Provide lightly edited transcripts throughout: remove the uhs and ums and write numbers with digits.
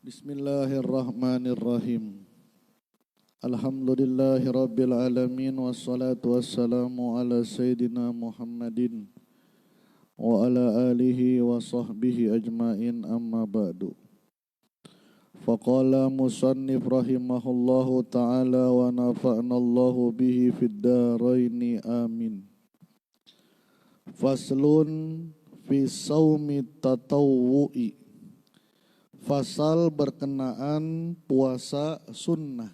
Bismillahirrahmanirrahim. Alhamdulillahirabbil alamin wassalatu wassalamu ala sayyidina Muhammadin wa ala alihi wa sahbihi ajmain amma ba'du. Faqala musannif rahimahullahu ta'ala wa nafa'nallahu bihi fid dharaini amin. Faslun fi shaumi tatawwu'i. Fasal berkenaan puasa sunnah.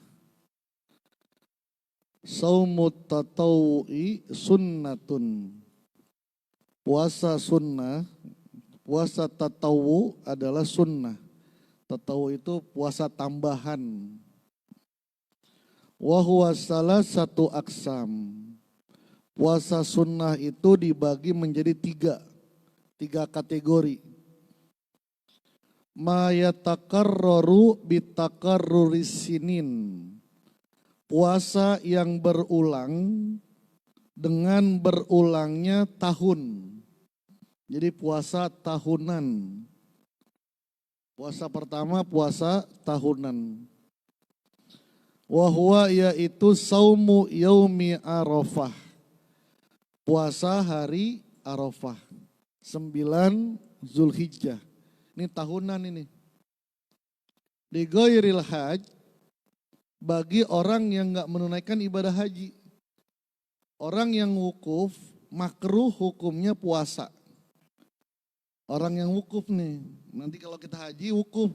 Shaumut tatawwu'i sunnatun. Puasa sunnah, puasa tatawwu adalah sunnah. Tatawwu itu puasa tambahan. Wa huwa salah satu aksam. Puasa sunnah itu dibagi menjadi tiga kategori. Ma yatakarraru bitakarruris sinin. Puasa yang berulang dengan berulangnya tahun. Jadi puasa tahunan. Puasa pertama puasa tahunan. Wahwa yaitu saumu yaumi arafah. Puasa hari Arafah. 9 Zulhijjah. Ini tahunan ini. Di ghairil hajj, bagi orang yang gak menunaikan ibadah haji. Orang yang wukuf, makruh hukumnya puasa. Orang yang wukuf nih, nanti kalau kita haji wukuf,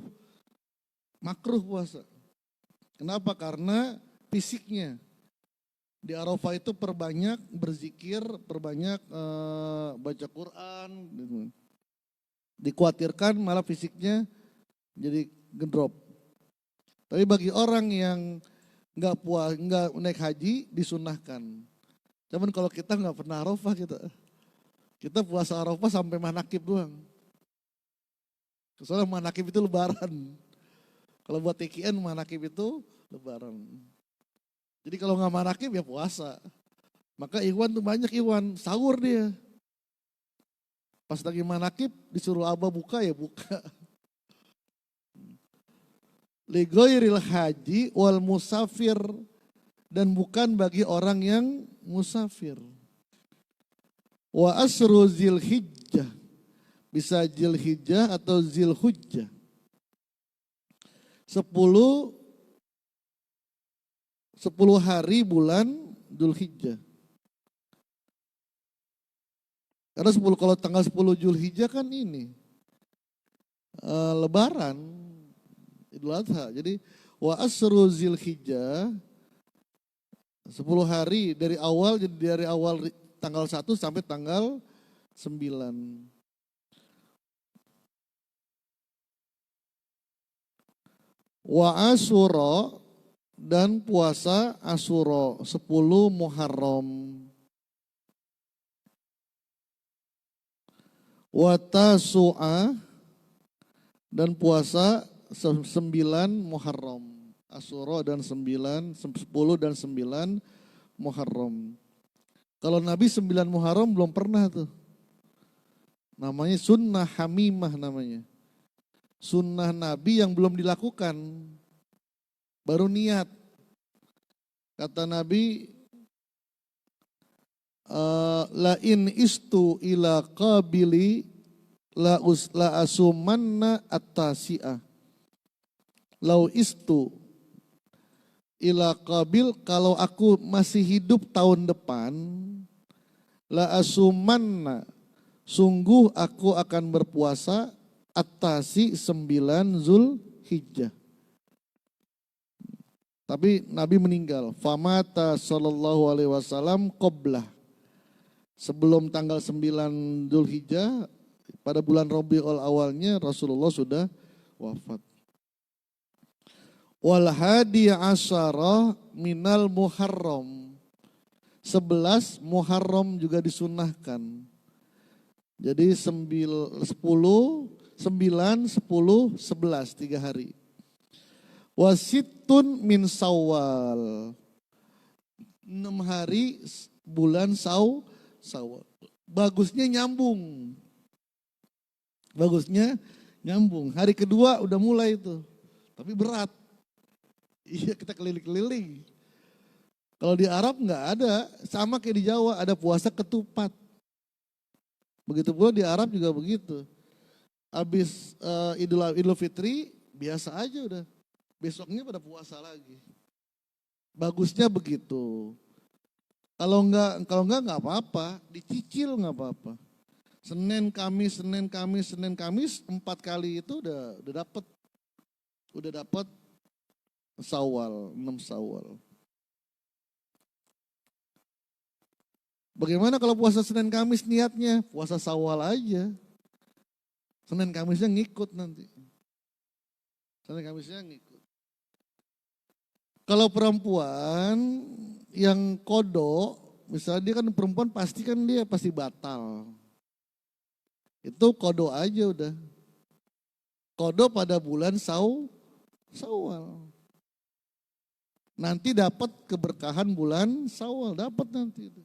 makruh puasa. Kenapa? Karena fisiknya. Di Arafah itu perbanyak berzikir, perbanyak baca Quran. Dikhawatirkan malah fisiknya jadi gendrop. Tapi bagi orang yang nggak naik haji disunahkan. Cuman kalau kita nggak pernah Arafah kita puasa Arafah sampai manakib doang. Soalnya manakib itu lebaran. Kalau buat TKN manakib itu lebaran. Jadi kalau nggak manakib ya puasa. Maka Ikhwan tuh banyak Ikhwan sahur dia. Pas lagi manakib disuruh Abah buka ya buka. Li ghairil haji wal musafir, dan bukan bagi orang yang musafir. Wa asru Zilhijjah, bisa Zilhijjah atau Zilhujjah. 10 hari bulan Dzulhijjah. Karena kalau tanggal 10 Dzulhijjah kan ini Lebaran Idul Adha. Jadi wa asru Zilhijjah 10 hari dari awal tanggal 1 sampai tanggal 9. Wa Asyura, dan puasa Asyura 10 Muharram. Wa Tasu'a, dan puasa 9 Muharram. Asyura dan 10 dan 9 Muharram. Kalau Nabi 9 Muharram belum pernah tuh. Namanya sunnah hamimah namanya. Sunnah Nabi yang belum dilakukan. Baru niat. Kata Nabi, la in istu ila qabili la asumanna at-tasi'ah. Lau istu ila qabil, kalau aku masih hidup tahun depan, la asumanna, sungguh aku akan berpuasa at-tasi 9 Zulhijjah. Tapi Nabi meninggal. Famata sallallahu alaihi wasallam qoblah. Sebelum tanggal 9 Dzulhijjah, pada bulan Rabiul awalnya Rasulullah sudah wafat. Wal hadi asyara minal Muharram. 11 Muharram juga disunnahkan. Jadi 9, 10, 11, 3 hari. Wasitun min Syawal. 6 hari bulan Syawal. Bagusnya nyambung. Hari kedua udah mulai itu. Tapi berat. Iya, kita keliling-keliling. Kalau di Arab nggak ada, sama kayak di Jawa, ada puasa ketupat. Begitu pula di Arab juga begitu. Habis Idul Fitri, biasa aja udah. Besoknya pada puasa lagi. Bagusnya begitu. Kalau enggak apa-apa, dicicil nggak apa-apa. Senin, Kamis, 4 kali itu udah dapat. Udah dapat Syawal, 6 Syawal. Bagaimana kalau puasa Senin Kamis niatnya? Puasa Syawal aja. Senin Kamisnya ngikut nanti. Senin Kamisnya ngikut. Kalau perempuan yang kodok, misalnya dia kan perempuan pasti batal. Itu kodok aja udah. Kodok pada bulan Syawal. Nanti dapat keberkahan bulan Syawal, dapat nanti itu.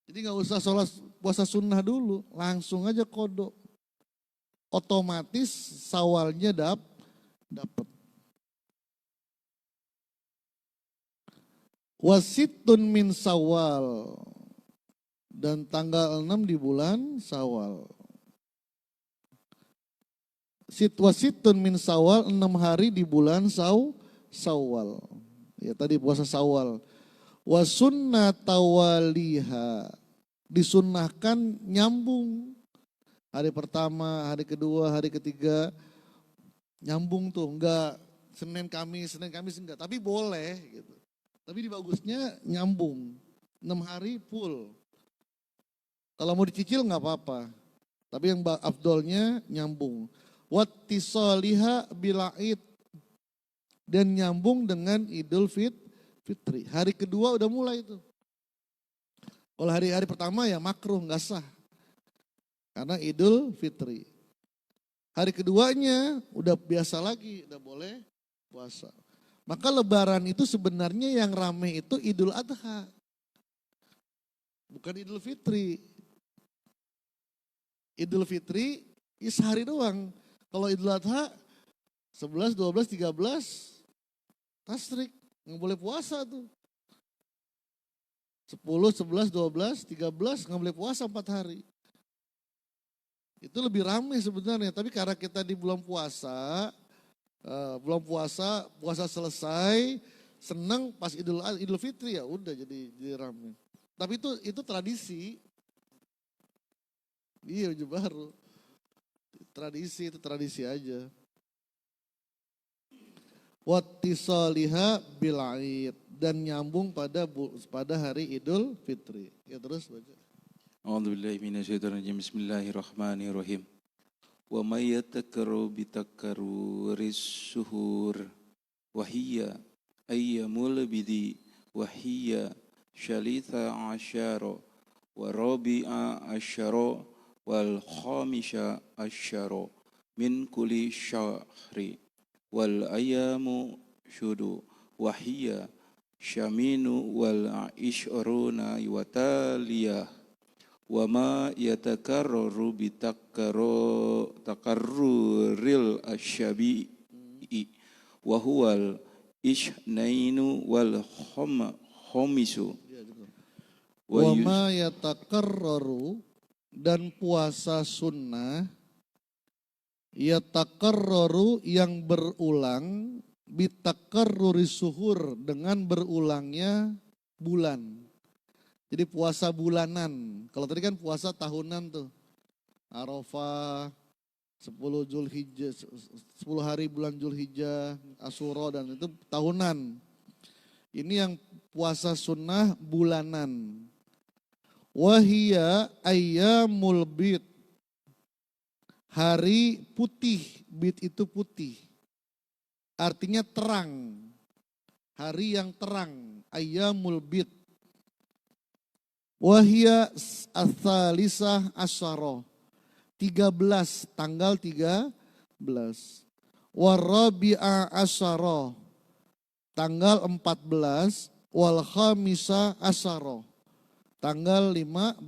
Jadi nggak usah sholat puasa sunnah dulu, langsung aja kodok. Otomatis Syawalnya dapat. Wasitun min Syawal, dan tanggal 6 di bulan Syawal. Wasitun min Syawal, 6 hari di bulan Syawal. Ya tadi puasa Syawal. Wasunnatawaliha, disunnahkan nyambung. Hari pertama, hari kedua, hari ketiga nyambung tuh, enggak Senin Kamis enggak, tapi boleh gitu. Tapi bagusnya nyambung, 6 hari full. Kalau mau dicicil enggak apa-apa, tapi yang afdolnya nyambung. Wattisaliha bila'id, dan nyambung dengan Idul Fitri. Hari kedua udah mulai itu. Kalau hari-hari pertama ya makruh, enggak sah. Karena Idul Fitri. Hari keduanya udah biasa lagi, udah boleh puasa. Maka lebaran itu sebenarnya yang rame itu Idul Adha. Bukan Idul Fitri. Idul Fitri ya sehari doang. Kalau Idul Adha 11, 12, 13 tasrik. Nggak boleh puasa tuh. 10, 11, 12, 13 nggak boleh puasa 4 hari. Itu lebih ramai sebenarnya. Tapi karena kita di bulan puasa selesai, senang pas Idul Fitri ya udah jadi ramai. Tapi itu tradisi. Iya baju baru. Tradisi itu tradisi aja. Wattisaliha bil'id, dan nyambung pada hari Idul Fitri. Ya terus baca. A'udzubillahi minasyaitonirrajim. Bismillahirrahmanirrahim. Wa may yatakaru bitakaruris suhur wa hiya ayyamul bidi wa hiya syalitha asyara wa rabi'a asyara wal khamisha asyara min kulli syahri wal ayamu syudu wa hiya syaminu wal ishruna wa taliyah wa ma yatakarraru takarruril asyabi'i wa huwal ishnainu wal khomisu wa ma yatakarraru, dan puasa sunnah yatakarraru yang berulang, bitakarruri suhur dengan berulangnya bulan. Jadi puasa bulanan. Kalau tadi kan puasa tahunan tuh. Arafah, 10 Zulhijjah, 10 hari bulan Zulhijjah, Asyura, dan itu tahunan. Ini yang puasa sunnah bulanan. Wahia ayyamul bid, hari putih, bid itu putih. Artinya terang, hari yang terang, ayyamul bid. Wahia ats-tsalisah asyara, 13, tanggal 13. Warabi'a asyara, tanggal 14. Wal khamisa asyara, tanggal 15.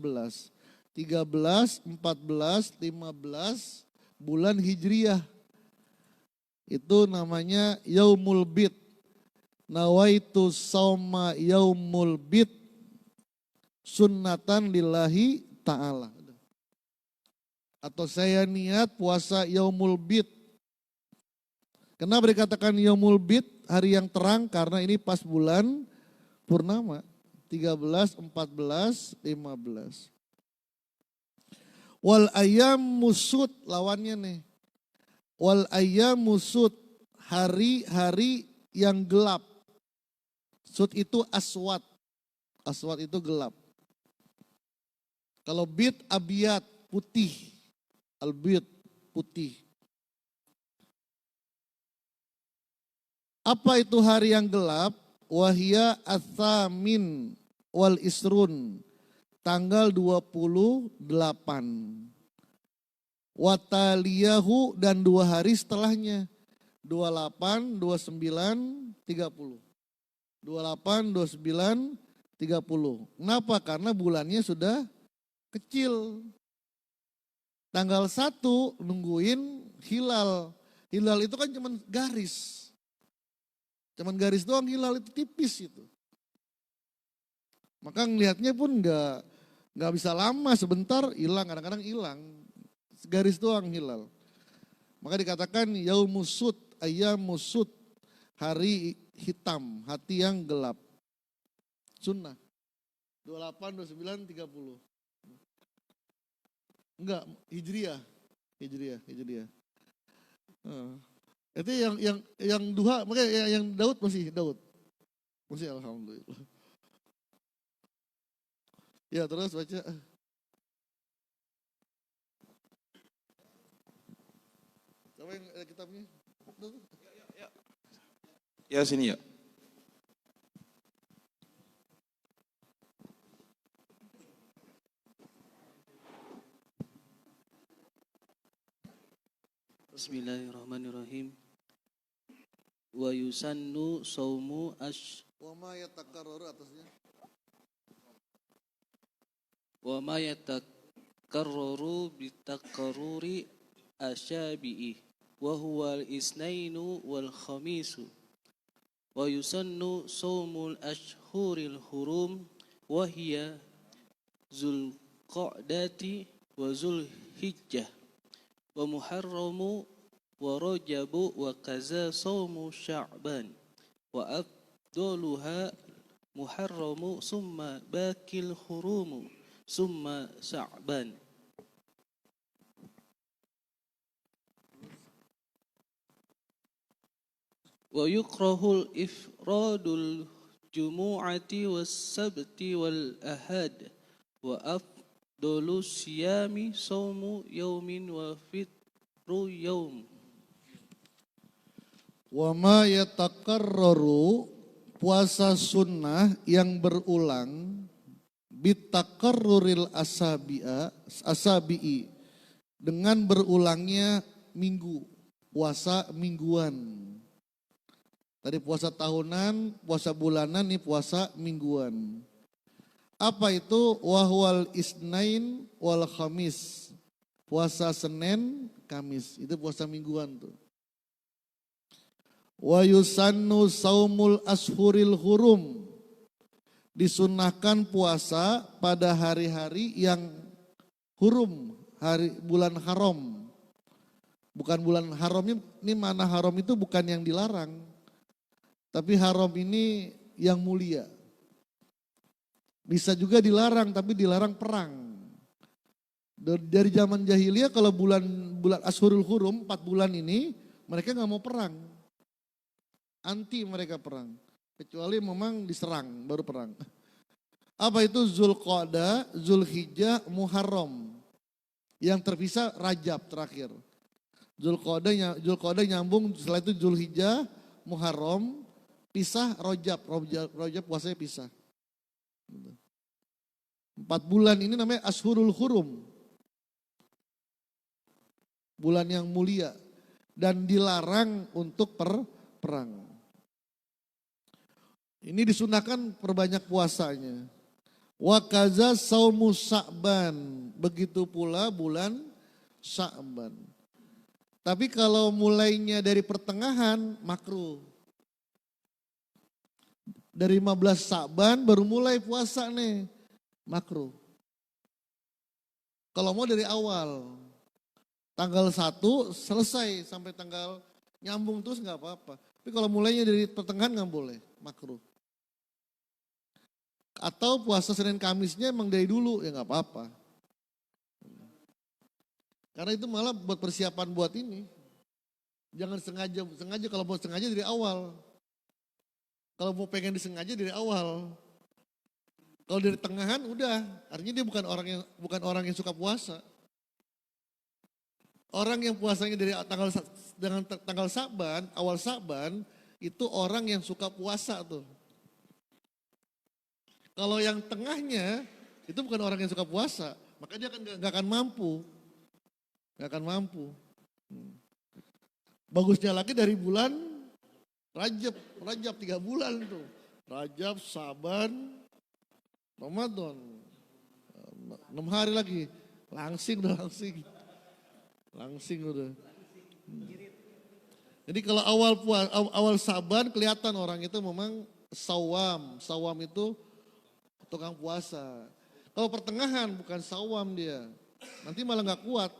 13, 14, 15 bulan Hijriyah. Itu namanya yaumul bid. Nawaitu sauma yaumul bid sunnatan lillahi ta'ala. Atau saya niat puasa yaumul bid. Kenapa dikatakan yaumul bid, hari yang terang? Karena ini pas bulan purnama, 13, 14, 15. Wal ayyam musud, lawannya nih. Wal ayyam musud, hari-hari yang gelap. Sud itu aswad. Aswad itu gelap. Kalau bid abiyat, putih. Al-bid, putih. Apa itu hari yang gelap? Wahia atsamin wal isrun. Tanggal 28. Wataliyahu dan 2 hari setelahnya. 28, 29, 30. 28, 29, 30. Kenapa? Karena bulannya sudah kecil. Tanggal 1 nungguin hilal. Hilal itu kan cuman garis. Cuman garis doang, hilal itu tipis itu. Maka ngelihatnya pun nggak bisa lama, sebentar hilang, kadang-kadang hilang. Garis doang hilal. Maka dikatakan yaumusud, ayyamusud, hari hitam, hati yang gelap. Sunnah. 28, 29, 30. Enggak, hijriah. Itu yang duha, makanya yang Daud masih Daud. Masih alhamdulillah. Ya terus baca. Siapa yang ada kitabnya? Ya sini ya. Bismillahirrahmanirrahim. Wa yusannu saumu Wa ma yatakarraru atasnya. wa ma yatakarraru bitakarruri asyabi'i wa huwa al-isnainu wal khamisu wa yusannu saumul ashhuril hurum wa hiya zulqa'dati wa zulhijjah wa muharramu wa rajabu wa kaza saumu sya'ban wa afdaluha muharramu summa bakil hurumu summa sya'ban. Wa yukrahul ifradul jumu'ati was sabti wal ahad wa afdalu siyami saumu yaumin wa fitru yaum. Wa ma yatakarraru, puasa sunnah yang berulang, bitakarruril asabi'i, dengan berulangnya minggu, puasa mingguan. Tadi puasa tahunan, puasa bulanan, ini puasa mingguan. Apa itu? Wahwal isnain wal khamis, puasa Senin, Kamis, itu puasa mingguan tuh. Wa yusannu saumul ashuril hurum, disunahkan puasa pada hari-hari yang hurum, hari bulan haram. Bukan bulan haram, ini mana haram itu bukan yang dilarang, tapi haram ini yang mulia. Bisa juga dilarang, tapi dilarang perang. Dari zaman jahiliyah kalau bulan ashurul hurum, 4 bulan ini mereka nggak mau perang. Anti mereka perang. Kecuali memang diserang baru perang. Apa itu? Zulqa'dah, Zulhijjah, Muharram. Yang terpisah Rajab terakhir. Zulqa'dah nyambung, setelah itu Zulhijjah, Muharram, pisah Rajab puasanya pisah. 4 bulan ini namanya Ashurul Hurum. Bulan yang mulia dan dilarang untuk perang. Ini disunahkan perbanyak puasanya. Wa kaza saumu Sya'ban, begitu pula bulan Sya'ban. Tapi kalau mulainya dari pertengahan, makruh. Dari 15 Sa'ban baru mulai puasa nih, makruh. Kalau mau dari awal, tanggal 1 selesai sampai tanggal nyambung terus nggak apa-apa. Tapi kalau mulainya dari pertengahan nggak boleh, makruh. Atau puasa Senin Kamisnya emang dari dulu, ya nggak apa-apa. Karena itu malah buat persiapan buat ini. Jangan sengaja kalau mau sengaja dari awal. Kalau mau pengen disengaja dari awal. Kalau dari tengahan udah, artinya dia bukan orang yang suka puasa. Orang yang puasanya dari tanggal Sa'ban, awal Sa'ban, itu orang yang suka puasa tuh. Kalau yang tengahnya, itu bukan orang yang suka puasa, maka dia nggak akan mampu. Nggak akan mampu. Bagusnya lagi dari bulan Rajab 3 bulan tuh. Rajab, Sa'ban, Ramadan. 6 hari lagi. Langsing udah. Jadi kalau awal Sa'ban kelihatan orang itu memang sawam. Sawam itu tukang puasa. Kalau pertengahan bukan sawam dia. Nanti malah nggak kuat.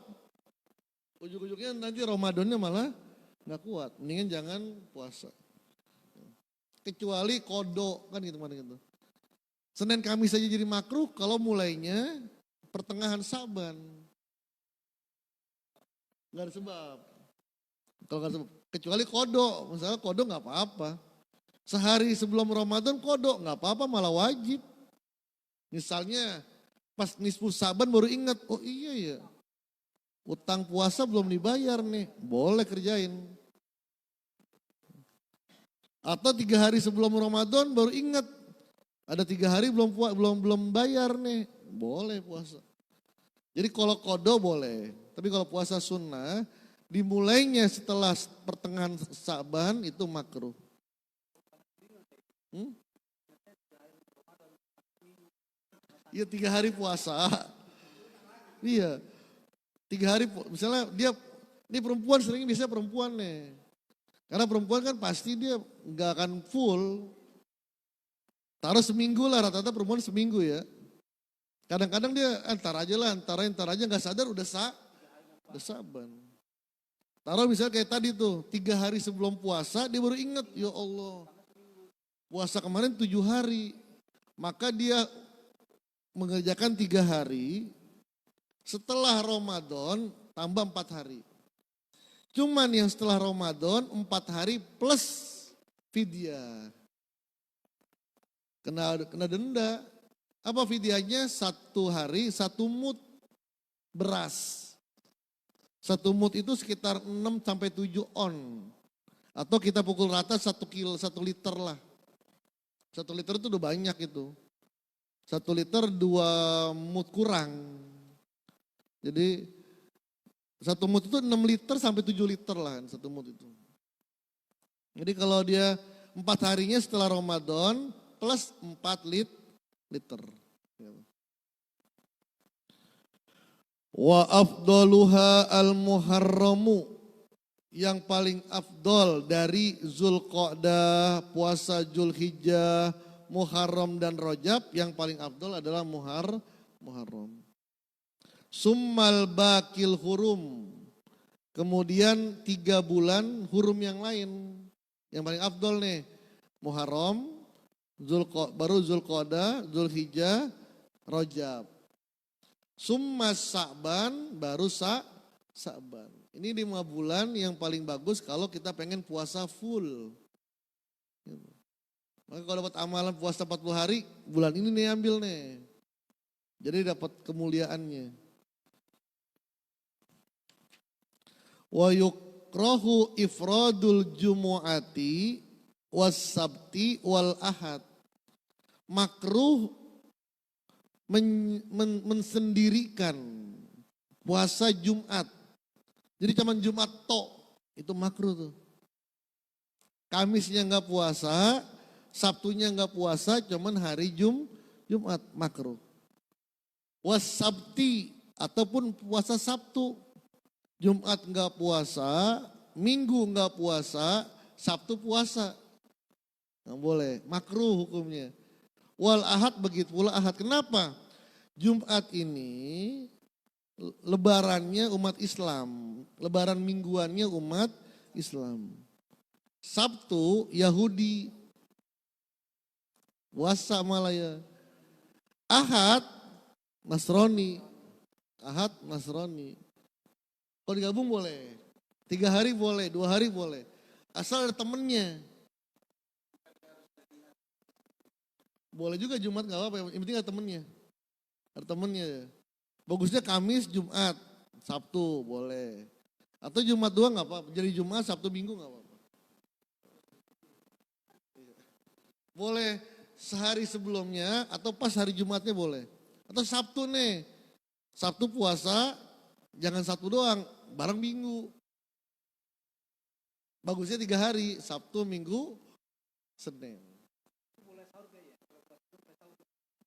Ujung-ujungnya nanti Ramadannya malah nggak kuat. Mendingan jangan puasa. Kecuali kodok kan gitu. Senin Kamis saja jadi makruh kalau mulainya pertengahan Sa'ban. Gak ada sebab. Kalau gak ada sebab. Kecuali kodok, misalnya kodok gak apa-apa. Sehari sebelum Ramadan kodok gak apa-apa malah wajib. Misalnya pas nisfu Sa'ban baru ingat, oh iya ya. Utang puasa belum dibayar nih, boleh kerjain. Atau 3 hari sebelum Ramadan baru ingat, ada 3 hari belum bayar nih, boleh puasa. Jadi kalau kodo boleh, tapi kalau puasa sunnah dimulainya setelah pertengahan Sa'ban itu makruh. Iya 3 hari puasa. Iya 3 hari, misalnya dia, ini perempuan biasanya perempuan nih. Karena perempuan kan pasti dia nggak akan full. Taruh seminggu lah, rata-rata perempuan seminggu ya. Kadang-kadang dia ntar aja nggak sadar udah Sa'ban. Taruh misalnya kayak tadi tuh, 3 hari sebelum puasa dia baru ingat, ya Allah puasa kemarin 7 hari. Maka dia mengerjakan 3 hari, setelah Ramadan tambah 4 hari. Cuman yang setelah Ramadan 4 hari plus fidyah. Kena denda. Apa fidyahnya? 1 hari 1 mud beras. 1 mud itu sekitar 6 sampai 7 on. Atau kita pukul rata 1 liter lah. 1 liter itu udah banyak itu. 1 liter 2 mud kurang. Jadi 1 mud itu 6 liter sampai 7 liter lah 1 mud itu. Jadi kalau dia 4 harinya setelah Ramadan plus 4 liter. Wa afdaluha al-muharramu. Yang paling afdol dari Zulqa'dah, puasa Zulhijjah, Muharram dan Rajab, yang paling afdol adalah Muharram. Summal bakil hurum. Kemudian 3 bulan hurum yang lain. Yang paling afdol nih. Muharram, baru Zulqa'dah, Zulhijjah, Rajab. Summa Sa'ban, baru Sa'ban. Ini 5 bulan yang paling bagus kalau kita pengen puasa full. Maka kalau dapat amalan puasa 40 hari, bulan ini nih ambil nih. Jadi dapat kemuliaannya. Wa yukrahu ifradul jumu'ati was sabti wal ahad. Makruh mensendirikan puasa Jumat. Jadi cuman Jumat itu makruh tuh. Kamisnya enggak puasa, Sabtunya enggak puasa, cuman hari Jumat makruh. Was sabti ataupun puasa Sabtu. Jumat nggak puasa, Minggu nggak puasa, Sabtu puasa. Nggak boleh, makruh hukumnya. Wal ahad begitu pula ahad. Kenapa? Jumat ini lebarannya umat Islam, lebaran mingguannya umat Islam. Sabtu Yahudi, puasa Malaya. Ahad Nasrani, Ahad Nasrani. Kalau digabung boleh, 3 hari boleh, 2 hari boleh. Asal ada temennya. Boleh juga Jumat gak apa-apa, yang penting ada temennya. Ada temennya. Bagusnya Kamis, Jumat, Sabtu boleh. Atau Jumat doang gak apa-apa, jadi Jumat, Sabtu, Minggu gak apa-apa. Boleh sehari sebelumnya atau pas hari Jumatnya boleh. Atau Sabtu nih, Sabtu puasa, jangan Sabtu doang, bareng Minggu. Bagusnya 3 hari, Sabtu, Minggu, Senin.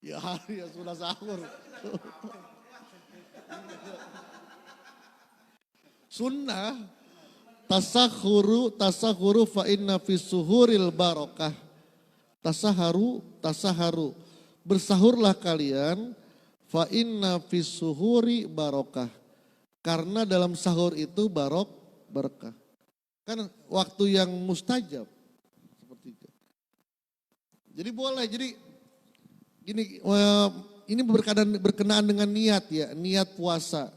Ya hari ya sudah sahur. Sunnah tasahuru fa inna fis suhuril barakah. Tasaharu. Bersahurlah kalian fa inna fis suhuri barakah. Karena dalam sahur itu berkah. Kan waktu yang mustajab seperti itu. Jadi boleh, jadi gini, ini berkenaan dengan niat ya, niat puasa.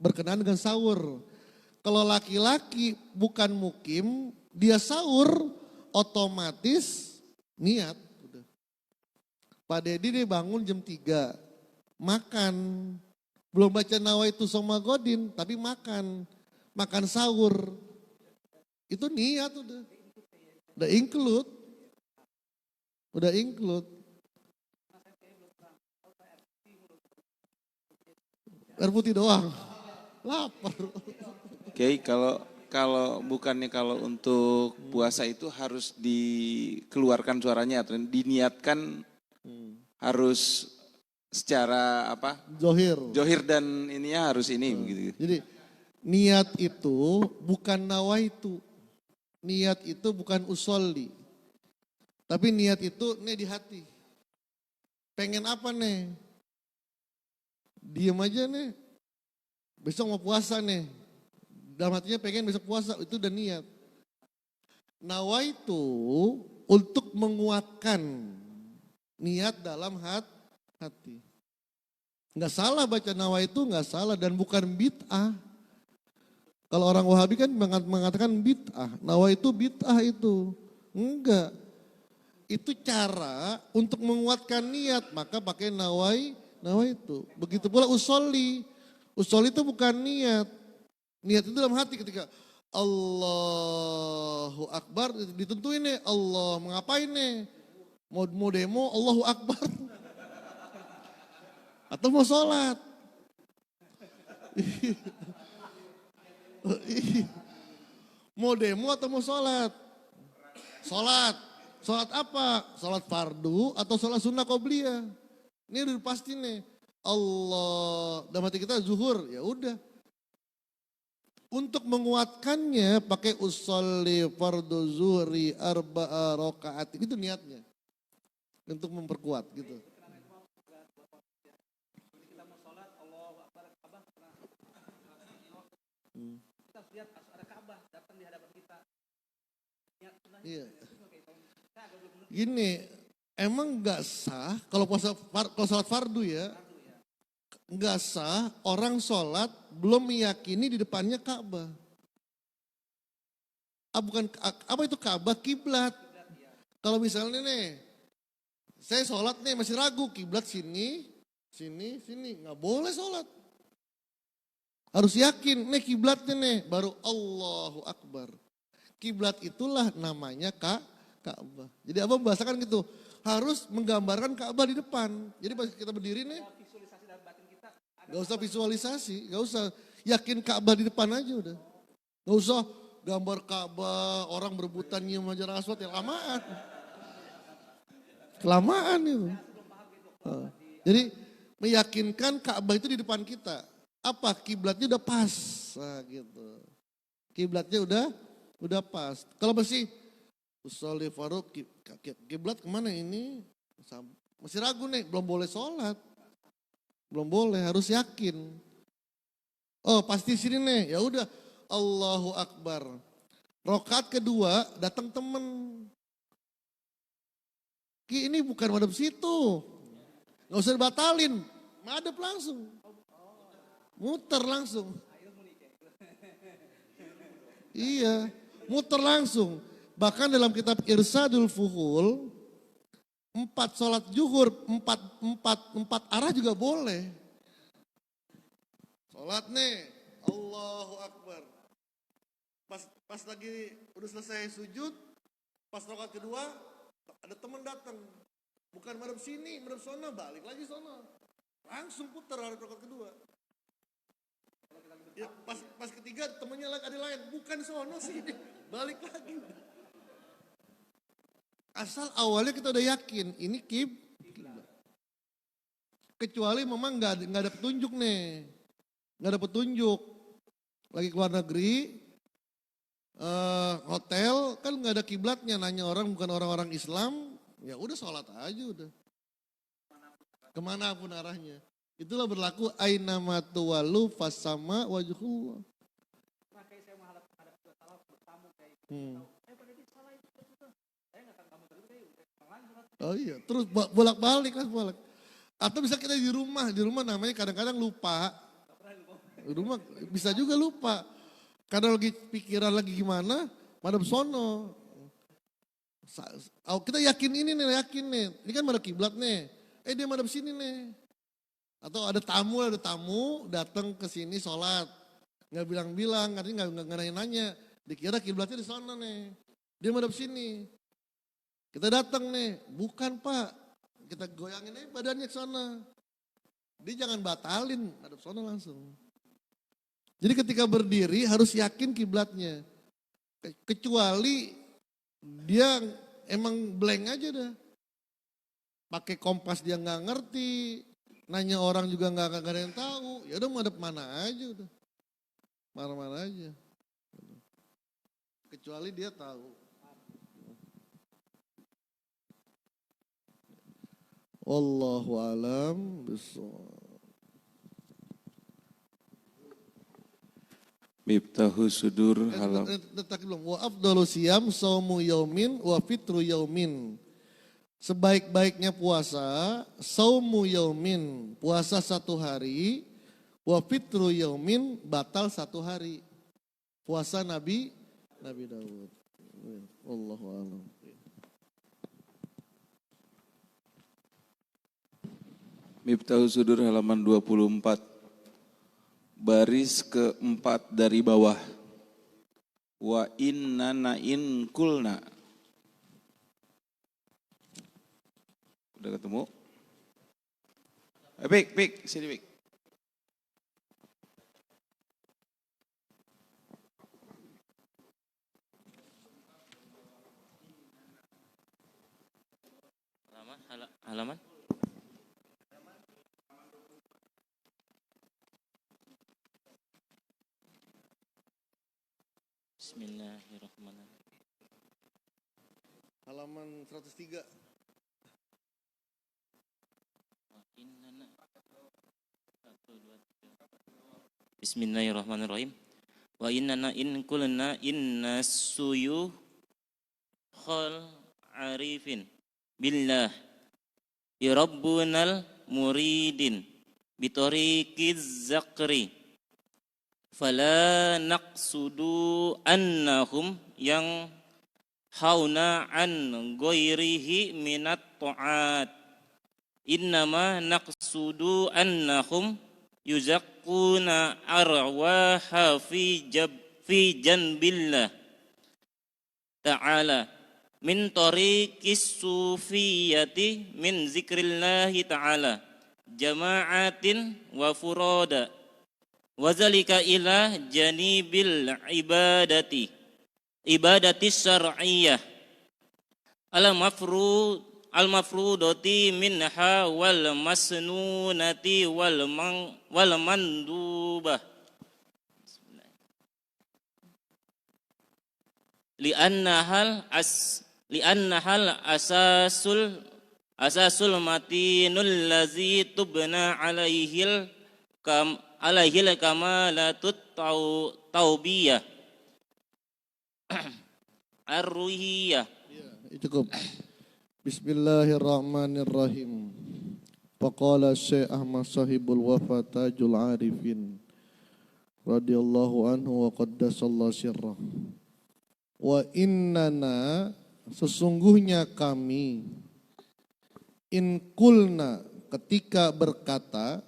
Berkenaan dengan sahur. Kalau laki-laki bukan mukim, dia sahur otomatis niat. Udah. Pak Dedi nih bangun jam 3, makan. Belum baca nawaitu soma godin, tapi makan. Makan sahur. Itu niat udah. Udah include. Udah include. Air putih doang. Lapar. Oke, kalau bukannya kalau untuk puasa itu harus dikeluarkan suaranya atau diniatkan harus secara apa? Johir dan ininya harus ini begitu. Jadi niat itu bukan nawaitu. Niat itu bukan usolli. Tapi niat itu nih di hati. Pengen apa nih? Diam aja nih. Besok mau puasa nih. Dalam hatinya pengen besok puasa, itu udah niat. Nawaitu untuk menguatkan niat dalam hati. Enggak salah baca nawaitu, enggak salah dan bukan bid'ah. Kalau orang Wahabi kan mengatakan bid'ah, nawaitu bid'ah itu. Enggak. Itu cara untuk menguatkan niat, maka pakai nawaitu. Begitu pula usolli. Usolli itu bukan niat. Niat itu dalam hati ketika Allahu Akbar ditentuin nih, Allah mengapain nih? Mau demo Allahu Akbar. Atau mau sholat. Mau demo atau mau sholat? Sholat. Sholat apa? Sholat fardu atau sholat sunnah qobliyah? Ini udah pasti nih. Allah, dalam hati kita zuhur, ya udah. Untuk menguatkannya pakai usolli fardu zuhri arba'a rakaat, itu niatnya. Untuk memperkuat gitu. Kita lihat ada Ka'bah datang di hadapan kita. Iya. Gini, emang nggak sah kalau sholat fardu ya, nggak sah orang sholat belum meyakini di depannya Ka'bah. Bukan apa itu Ka'bah, kiblat. Kalau misalnya nih, saya sholat nih masih ragu kiblat sini, nggak boleh sholat. Harus yakin nih kiblatnya nih, baru Allahu Akbar. Kiblat itulah namanya Ka'bah. Jadi Abang bahasakan gitu, harus menggambarkan Ka'bah di depan. Jadi pas kita berdiri nih, gak usah visualisasi, gak usah yakin Ka'bah di depan aja udah. Gak usah gambar Ka'bah, orang berebutan nyium Hajar Aswad, ya lamaan. Kelamaan itu. Jadi meyakinkan Ka'bah itu di depan kita. apa? Kiblatnya udah pas. Nah, gitu. Kiblatnya udah pas. Kalau masih usolli fardu kiblat kemana ini? Masih ragu nih, belum boleh sholat. Belum boleh, harus yakin. Oh, pasti sini nih. Ya udah, Allahu Akbar. Rakaat kedua datang temen. Ki ini bukan madhab situ. Nggak usah dibatalin. Madhab langsung. Muter langsung. Iya, muter langsung. Bahkan dalam kitab Irsadul Fuhul, 4 sholat zuhur, 4 arah juga boleh. Sholat nih, Allahu Akbar. Pas lagi udah selesai sujud, pas rakaat kedua, ada teman datang. Bukan madhab sini, madhab sana, balik lagi sana. Langsung putar rakaat kedua. Ya, pas ketiga temennya lagi ada lain, bukan sono sih, balik lagi. Asal awalnya kita udah yakin ini kiblat. Kecuali memang nggak ada petunjuk nih, nggak ada petunjuk. Lagi keluar negeri, hotel kan nggak ada kiblatnya, nanya orang bukan orang-orang Islam, ya udah sholat aja udah. Kemana pun arahnya. Itulah berlaku aina matuwalu fasama wajhullah. Nah, kayak saya menghadap salah bertamu kayak gitu. Pada di salah itu betul. Saya nggak akan kamu terus kayak Oh iya, terus bolak-balik lah bolak. Atau bisa kita di rumah namanya kadang-kadang lupa. Di rumah bisa juga lupa. Karena lagi pikiran lagi gimana, madhab sono. Kita yakin ini ini kan madhab kiblat nih. Dia madhab sini nih. Atau ada tamu datang ke sini sholat. Nggak bilang-bilang, artinya nggak nanya-nanya. Dikira kiblatnya di sana nih. Dia madhab sini. Kita datang nih, bukan Pak. Kita goyangin aja badannya ke sana. Dia jangan batalin, madhab sana langsung. Jadi ketika berdiri harus yakin kiblatnya. Kecuali dia emang blank aja dah. Pakai kompas dia nggak ngerti. Nanya orang juga nggak ada yang tahu, ya udah madhab mana aja udah, mana aja. Kecuali dia tahu. Wallahu alam bishawab. Miftahu sudur halam. Wa afdalu siyam saumu yaumin wa fitru yaumin. Sebaik-baiknya puasa, saumu yaumin, puasa 1 hari, wa fitru yaumin, batal 1 hari. Puasa Nabi Daud. Wallahu a'lam. Miftahu sudur halaman 24. Baris keempat dari bawah. Wa inna na'in kulna. Udah ketemu? Pik, sini Pik. Halaman? Bismillahirrahmanirrahim. Halaman 103. Bismillahirrahmanirrahim. Wa innana in kulna inna suyu khal arifin billah irabbunal muridin bitariqiz zakri fala naqsudu annahum yang hauna an ghairihi minat ta'at innama naqsudu annahum yuzaqquna arwaha fi janbillah ta'ala min tariqis sufiyati min zikrillahi ta'ala jama'atin wa furada wa zalika ila janibil ibadati syar'iyyah al al-mafrudati minha wal masnunati wal mandubah. Li'annahal asasul matinul lazi tubna alaihil kamalatut taubiyah ar-ruhiyah. Cukup. Bismillahirrahmanirrahim. Faqala Syekh Ahmad sahibul wafa tajul arifin radhiyallahu anhu wa qaddasallahu sirrah. Wa innana, sesungguhnya kami, in kulna, ketika berkata,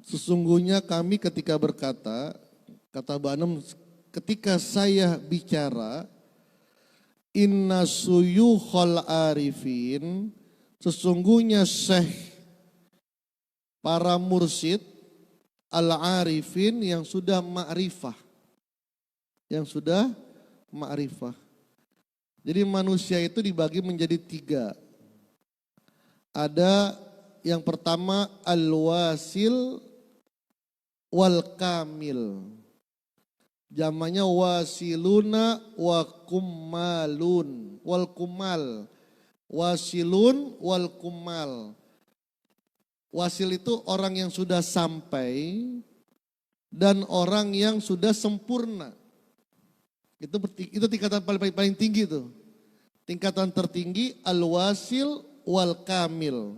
sesungguhnya kami ketika berkata, kata Banem, ketika saya bicara, inna suyukhal arifin, sesungguhnya syekh para mursyid al-arifin yang sudah ma'rifah, yang sudah ma'rifah. Jadi manusia itu dibagi menjadi 3. Ada yang pertama al-wasil wal kamil. Jamanya wasiluna wa kummalun wal kumal. Wasilun wal kumal. Wasil itu orang yang sudah sampai dan orang yang sudah sempurna. Itu tingkatan paling tinggi tuh. Tingkatan tertinggi al-wasil wal kamil.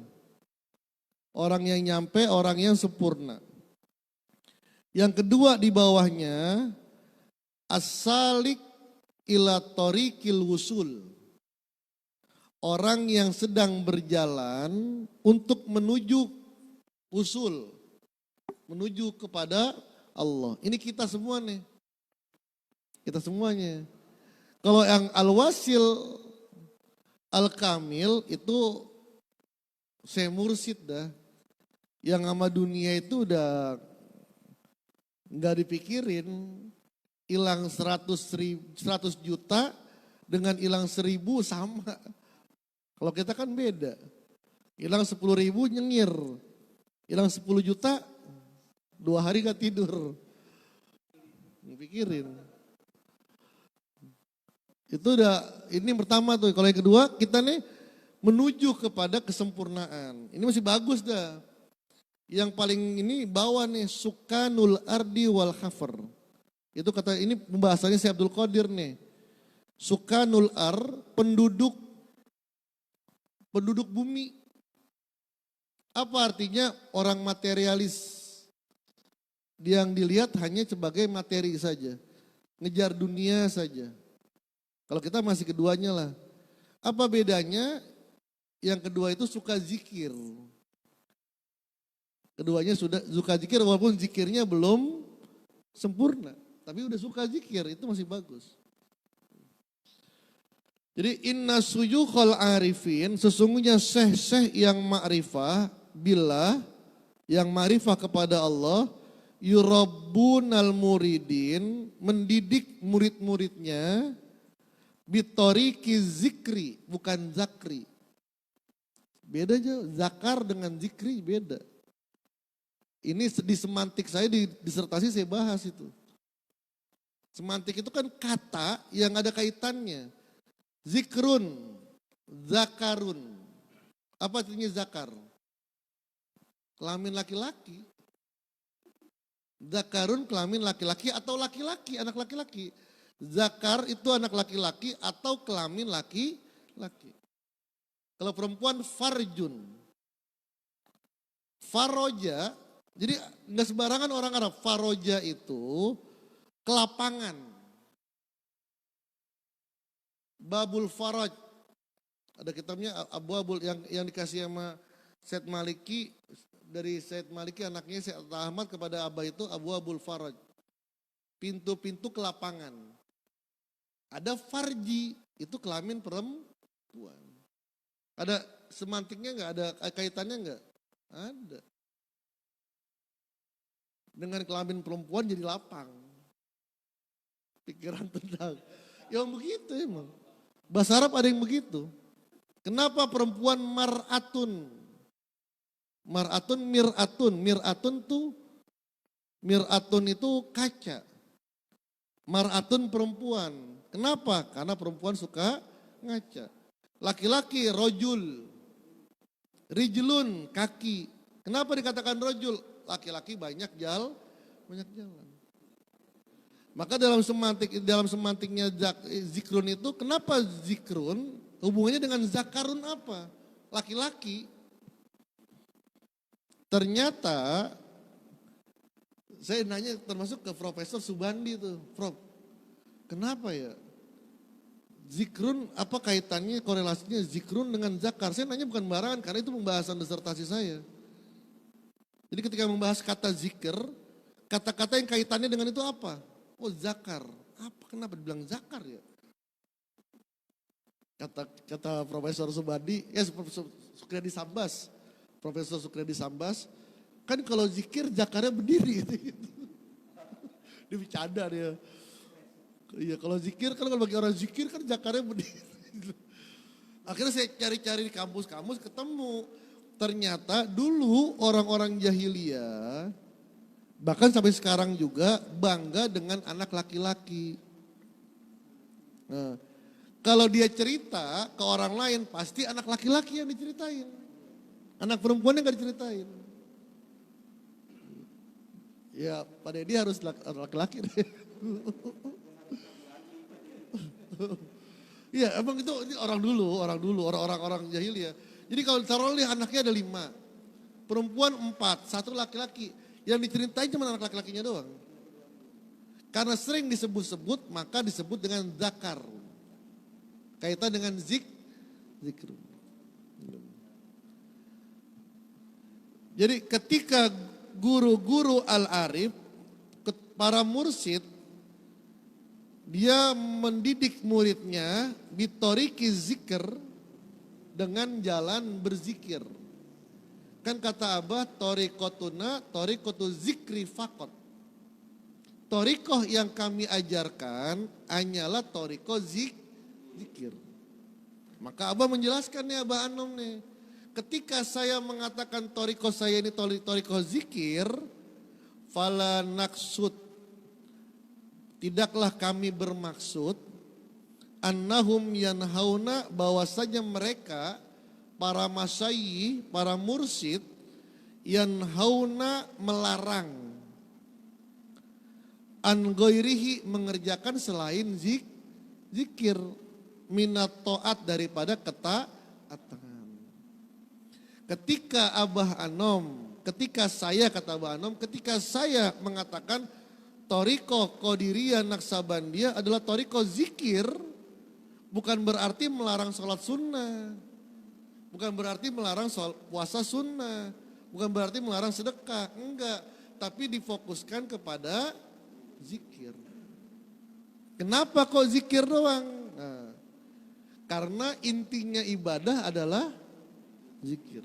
Orang yang nyampe, orang yang sempurna. Yang kedua di bawahnya as-salik ila tariqil wusul. Orang yang sedang berjalan untuk menuju usul, menuju kepada Allah. Ini kita semua nih. Kita semuanya. Kalau yang al-wasil al-kamil itu saya mursyid dah. Yang sama dunia itu udah nggak dipikirin. Hilang 100 juta dengan hilang 1000 sama. Kalau kita kan beda. Hilang 10.000 nyengir. Hilang 10 juta 2 hari gak tidur. Pikirin. Itu udah, ini pertama tuh. Kalau yang kedua kita nih menuju kepada kesempurnaan. Ini masih bagus dah. Yang paling ini bawah nih sukanul ardi wal khafar. Itu kata ini pembahasannya Syekh Abdul Qadir nih. Sukanul penduduk bumi. Apa artinya? Orang materialis. Yang dilihat hanya sebagai materi saja. Ngejar dunia saja. Kalau kita masih keduanya lah. Apa bedanya? Yang kedua itu suka zikir. Keduanya sudah suka zikir walaupun zikirnya belum sempurna. Tapi udah suka zikir, itu masih bagus. Jadi inna suyukhal arifin, sesungguhnya syekh-syekh yang ma'rifah billah, yang ma'rifah kepada Allah, yurabbunal muridin, mendidik murid-muridnya, bitoriki zikri, bukan zakri. Beda aja, zakar dengan zikri beda. Ini di semantik saya, di disertasi saya bahas itu. Semantik itu kan kata yang ada kaitannya. Zikrun, zakarun. Apa artinya zakar? Kelamin laki-laki. Zakarun kelamin laki-laki atau laki-laki, anak laki-laki. Zakar itu anak laki-laki atau kelamin laki-laki. Kalau perempuan farjun. Faroja, jadi nggak sembarangan orang Arab. Faroja itu kelapangan. Babul Faraj. Ada kitabnya Abwabul yang dikasih sama Said Maliki, dari Said Maliki anaknya Said Ahmad kepada Abah itu Abwabul Faraj. Pintu-pintu kelapangan. Ada farji, itu kelamin perempuan. Ada semantiknya enggak? Ada kaitannya enggak? Ada. Dengan kelamin perempuan jadi lapang. Pikiran tentang. Ya begitu emang. Bahasa Arab ada yang begitu. Kenapa perempuan mar'atun? Mar'atun, mir'atun. Mir'atun itu kaca. Mar'atun perempuan. Kenapa? Karena perempuan suka ngaca. Laki-laki rojul. Rijlun kaki. Kenapa dikatakan rojul? Laki-laki banyak jalan. Maka dalam semantiknya zikrun itu, kenapa zikrun hubungannya dengan zakarun apa? Laki-laki. Ternyata saya nanya termasuk ke Profesor Subandi itu, Prof, kenapa ya zikrun, apa kaitannya, korelasinya zikrun dengan zakar? Saya nanya bukan barangan karena itu pembahasan disertasi saya. Jadi ketika membahas kata zikir, kata-kata yang kaitannya dengan itu apa? Oh zakar. Apa, kenapa dibilang zakar ya? Kata Profesor Subandi, Sukriyadi Sambas. Profesor Sukriyadi Sambas, kan kalau zikir zakarnya berdiri gitu. Dia bercanda dia. Iya kalau zikir kan, kalau bagi orang zikir kan zakarnya berdiri. Akhirnya saya cari-cari di kampus-kampus ketemu. Ternyata dulu orang-orang jahiliyah, bahkan sampai sekarang juga bangga dengan anak laki-laki. Nah, kalau dia cerita ke orang lain pasti anak laki-laki yang diceritain. Anak perempuannya gak diceritain. Ya Pak Deddy harus laki-laki deh. Iya emang itu orang dulu, orang jahiliyah. Jadi kalau taruh lihat anaknya ada 5, perempuan 4, 1 laki-laki. Yang diceritain cuma anak laki-lakinya doang. Karena sering disebut-sebut maka disebut dengan zakar. Kaitan dengan zikr. Jadi ketika guru-guru al-arif, para mursyid, dia mendidik muridnya bitoriki zikr, dengan jalan berzikir. Kan kata Abah, torikotuna, torikotu zikri fakot. Torikoh yang kami ajarkan hanyalah torikoh zikir. Maka Abah menjelaskan nih Abah Anom nih. Ketika saya mengatakan torikoh saya ini torikoh zikir, fala naksud, tidaklah kami bermaksud, annahum yanhauna, bahwasanya mereka para masyayikh, para mursyid, yanhauna melarang, an ghairihi mengerjakan selain zikir, minat taat daripada ketaatan. Ketika Abah Anom, ketika saya kata Abah Anom, ketika saya mengatakan Toriko Qadiriyah Naksabandiyah adalah toriko zikir, bukan berarti melarang sholat sunnah, bukan berarti melarang puasa sunnah, bukan berarti melarang sedekah, enggak. Tapi difokuskan kepada zikir. Kenapa kok zikir doang? Nah, karena intinya ibadah adalah zikir.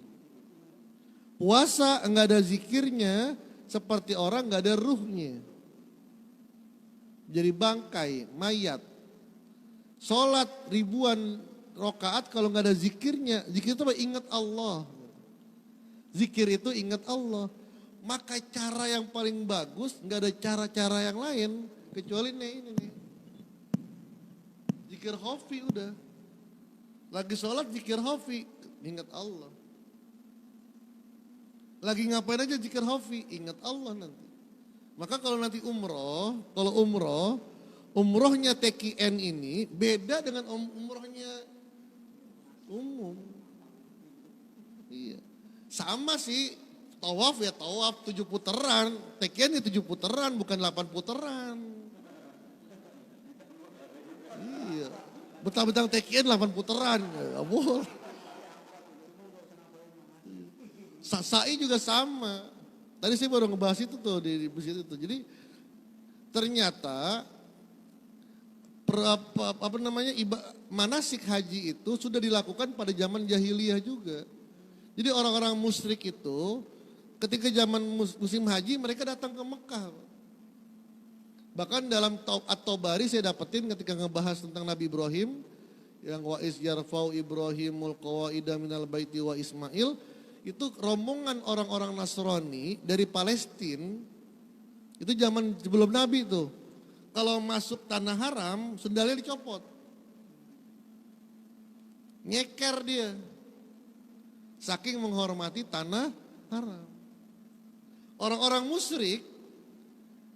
Puasa enggak ada zikirnya, seperti orang enggak ada ruhnya. Jadi bangkai, mayat. Sholat ribuan rakaat kalau nggak ada zikirnya, zikir itu ingat Allah. Zikir itu ingat Allah. Maka cara yang paling bagus, nggak ada cara-cara yang lain kecuali ini nih. Zikir khafi udah. Lagi sholat zikir khafi, ingat Allah. Lagi ngapain aja zikir khafi, ingat Allah nanti. Maka kalau nanti umrohnya TKN ini beda dengan umrohnya umum. Iya. Sama sih, tawaf ya tawaf 7 putaran, TKN ya 7 putaran bukan 8 putaran. Iya. Betang-betang TKN 8 putaran, enggak boleh. Sa'i juga sama. Tadi saya baru ngebahas itu tuh di masjid itu. Jadi ternyata manasik haji itu sudah dilakukan pada zaman jahiliyah juga. Jadi orang-orang musyrik itu ketika zaman musim haji mereka datang ke Mekah. Bahkan dalam At-Tabari saya dapetin ketika ngebahas tentang Nabi Ibrahim, yang wa iz yarfau Ibrahimul qawaida minal baiti wa Ismail, itu rombongan orang-orang Nasrani dari Palestina, itu zaman sebelum Nabi tuh. Kalau masuk tanah haram, sendalnya dicopot. Nyeker dia. Saking menghormati tanah haram. Orang-orang musyrik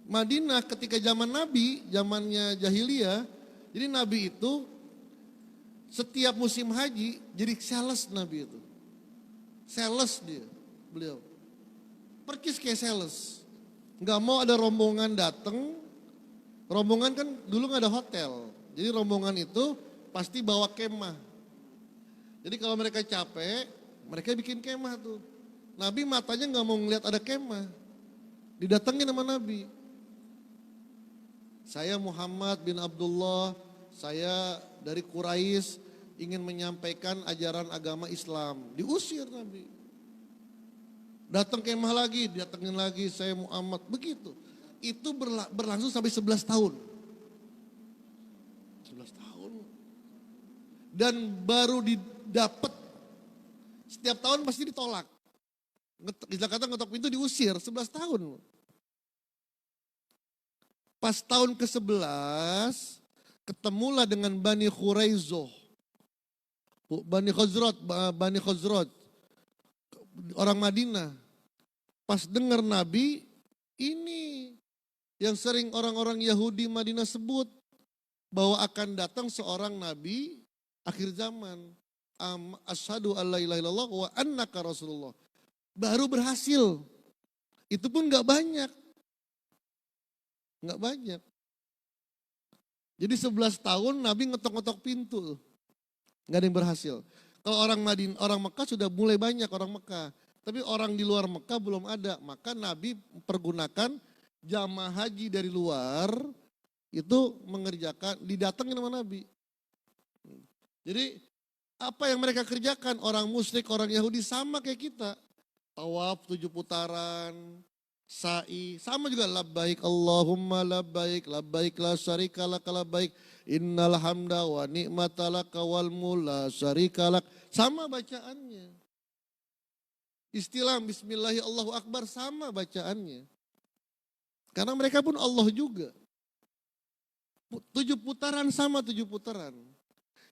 Madinah ketika zaman Nabi, zamannya jahiliyah, jadi Nabi itu setiap musim haji jadi sales Nabi itu. Sales dia, beliau. Percis kayak sales. Nggak mau ada rombongan datang. Rombongan kan dulu nggak ada hotel. Jadi rombongan itu pasti bawa kemah. Jadi kalau mereka capek, mereka bikin kemah tuh. Nabi matanya nggak mau ngeliat ada kemah. Didatengin sama Nabi. Saya Muhammad bin Abdullah, saya dari Quraisy ingin menyampaikan ajaran agama Islam. Diusir Nabi. Datang kemah lagi, datengin lagi, saya Muhammad. Begitu. Itu berlangsung sampai 11 tahun. 11 tahun. Dan baru didapat, setiap tahun pasti ditolak. Istilah kata ngetok pintu diusir, 11 tahun. Pas tahun ke-11, ketemulah dengan Bani Khuraizoh. Bani Khazraj, orang Madinah. Pas dengar Nabi, ini yang sering orang-orang Yahudi Madinah sebut, bahwa akan datang seorang Nabi akhir zaman. Asyhadu alla ilaha illallah wa annaka Rasulullah. Baru berhasil. Itu pun gak banyak. Nggak banyak. Jadi 11 tahun Nabi ngetok-ngetok pintu. Nggak ada yang berhasil. Kalau orang Mekah sudah mulai banyak orang Mekah. Tapi orang di luar Mekah belum ada. Maka Nabi pergunakan jamaah haji dari luar itu mengerjakan, didatengin sama Nabi. Jadi apa yang mereka kerjakan, orang musyrik, orang Yahudi sama kayak kita. Tawaf 7 putaran, sa'i, sama juga labbaik Allahumma labbaik, labbaik la syarika lak labbaik, innal hamda wa ni'mata lak wal mula syarika lak. Sama bacaannya. Istilah bismillahi Allahu akbar sama bacaannya. Karena mereka pun Allah juga. 7 putaran sama 7 putaran.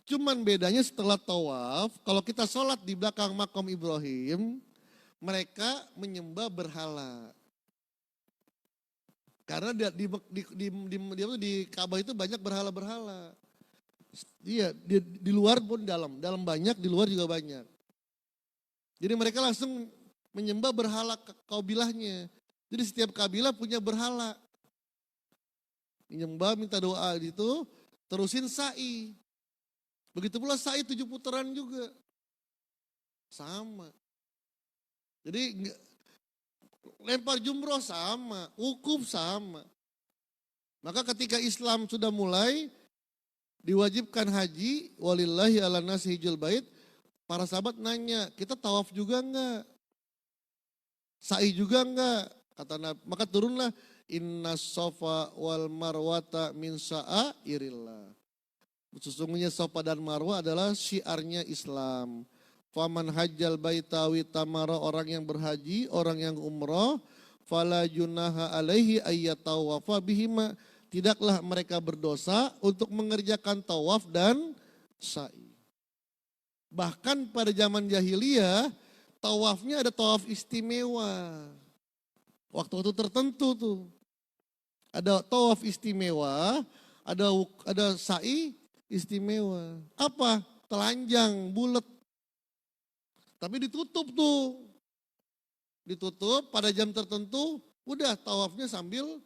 Cuman bedanya setelah tawaf, kalau kita sholat di belakang makam Ibrahim, mereka menyembah berhala. Karena di Ka'bah itu banyak berhala-berhala. Iya, di luar pun dalam banyak, di luar juga banyak. Jadi mereka langsung menyembah berhala kabilahnya. Jadi setiap kabilah punya berhala. Menyembah, minta doa gitu, terusin sa'i. Begitu pula sa'i 7 putaran juga. Sama. Jadi lempar jumroh sama, wukuf sama. Maka ketika Islam sudah mulai diwajibkan haji, walillahi ala nasi hijul bait, para sahabat nanya, kita tawaf juga enggak? Sa'i juga enggak? Kata Nabi, maka turunlah inna sofa wal marwata min sya'airillah. Sesungguhnya Safa dan Marwah adalah syiarnya Islam. Faman hajjal baitawi tamara, orang yang berhaji, orang yang umrah, fala junaha alaihi ayyatawafa bihima. Tidaklah mereka berdosa untuk mengerjakan tawaf dan sa'i. Bahkan pada zaman jahiliyah, tawafnya ada tawaf istimewa. Waktu-waktu tertentu tuh. Ada tawaf istimewa, ada sa'i istimewa. Apa? Telanjang, bulat. Tapi ditutup tuh. Ditutup pada jam tertentu, udah tawafnya sambil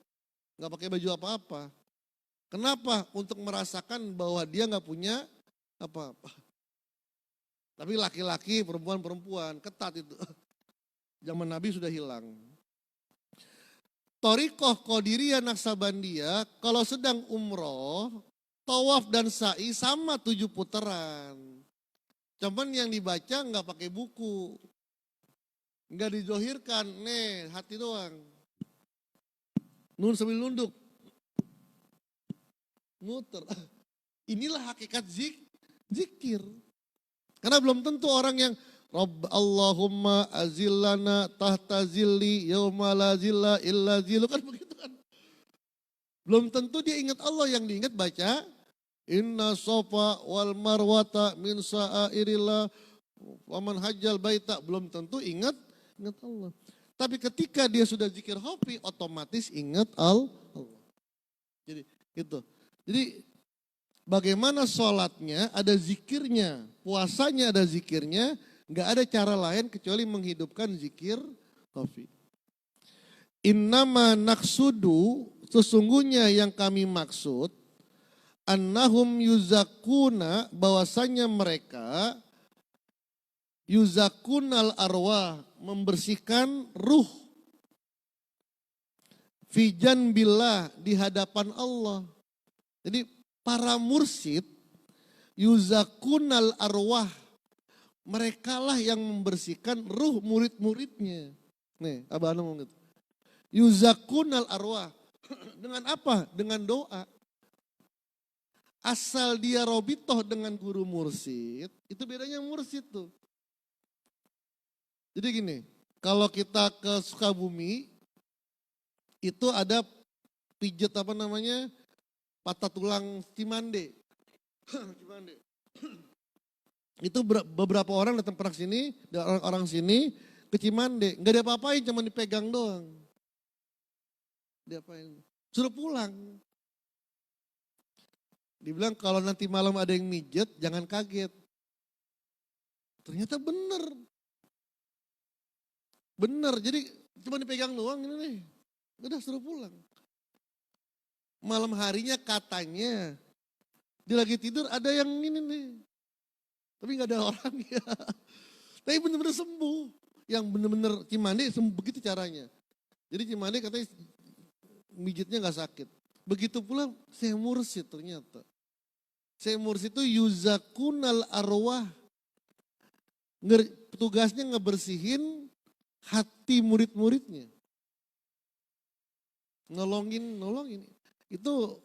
gak pakai baju apa-apa. Kenapa? Untuk merasakan bahwa dia gak punya apa-apa. Tapi laki-laki, perempuan-perempuan, ketat itu. Zaman Nabi sudah hilang. Thariqah Qadiriyah Naksabandiyah, kalau sedang umroh, tawaf dan sa'i sama 7 putaran. Cuman yang dibaca nggak pakai buku. Nggak dizohirkan, nih hati doang. Nun sambil nunduk. Muter. Inilah hakikat Zikir. Karena belum tentu orang yang Rabb Allahumma azillana tahta zilli yauma la zilla illa zillu, kan begitu kan. Belum tentu dia ingat Allah, yang diingat baca inna sofa wal marwata min sa'airillah wa man hajjal baita, belum tentu ingat Allah. Tapi ketika dia sudah zikir hofi, otomatis ingat Allah. Jadi itu. Jadi bagaimana sholatnya ada zikirnya, puasanya ada zikirnya, nggak ada cara lain kecuali menghidupkan zikir hofi. Innama naksudu, sesungguhnya yang kami maksud, annahum yuzakuna, bahwasanya mereka yuzakunal arwah, membersihkan ruh, fijan billah, di hadapan Allah. Jadi para mursyid yuzakunal arwah, merekalah yang membersihkan ruh murid-muridnya. Nih, Abah Anu ngomong gitu. Yuzakunal arwah. Dengan apa? Dengan doa. Asal dia robitoh dengan guru mursyid, itu bedanya mursyid tuh. Jadi gini, kalau kita ke Sukabumi, itu ada pijet apa namanya, patah tulang Cimande. Cimande. Itu beberapa orang datang pernah sini, orang sini ke Cimande, nggak ada apa-apain, cuma dipegang doang. Diapain? Suruh pulang. Dibilang kalau nanti malam ada yang mijet, jangan kaget. Ternyata bener. Bener, jadi cuma dipegang doang ini nih. Udah suruh pulang. Malam harinya katanya, dia lagi tidur ada yang ini nih. Tapi gak ada orang ya. Tapi bener-bener sembuh. Yang bener-bener Cimande sembuh, begitu caranya. Jadi Cimande katanya mijitnya gak sakit. Begitu pula Syekh Mursyid ternyata. Syekh Mursyid itu yuzakunal arwah. Tugasnya ngebersihin hati murid-muridnya. Nolongin. Itu